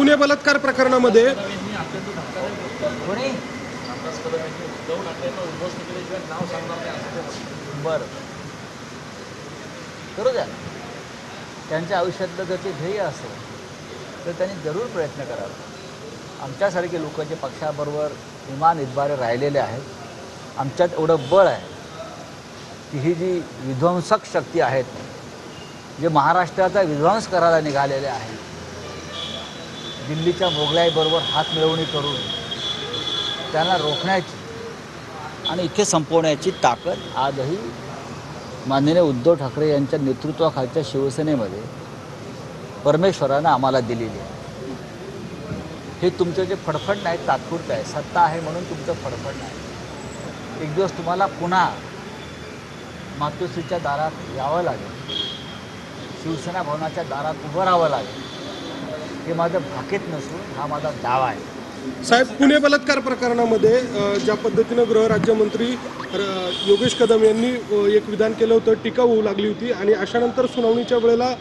पुणे बलात्कार प्रकरणामध्ये बरं करू द्या, त्यांच्या आयुष्यातलं जर ते ध्येय असेल तर त्यांनी जरूर प्रयत्न करावा। आमच्यासारखे लोक जे पक्षाबरोबर इमान इतबारे राहिलेले आहेत, आमच्यात एवढं बळ आहे की ही जी विध्वंसक शक्ती आहेत, जे महाराष्ट्राचा विध्वंस करायला निघालेले आहेत, दिल्लीच्या मोगलाईबरोबर हात मिळवणी करून त्यांना रोखण्याची आणि इथे संपवण्याची ताकद आजही माननीय उद्धव ठाकरे यांच्या नेतृत्वाखालच्या शिवसेनेमध्ये परमेश्वरानं आम्हाला दिलेली आहे। हे तुमचं जे फडफड नाही तात्पुरतं आहे, सत्ता आहे म्हणून तुमचं फडफड नाही। एक दिवस तुम्हाला पुन्हा मातोश्रीच्या दारात यावं लागेल, शिवसेना भवनाच्या दारात उभं राहावं लागेल। हे माझं भाकीत नसून हा माझा दावा आहे। साहेब, पुणे बलात्कार प्रकरणामध्ये ज्या पद्धतीनं गृहराज्यमंत्री योगेश कदम यांनी एक विधान केलं होतं, टीका होऊ लागली होती आणि अशानंतर सुनावणीच्या वेळेला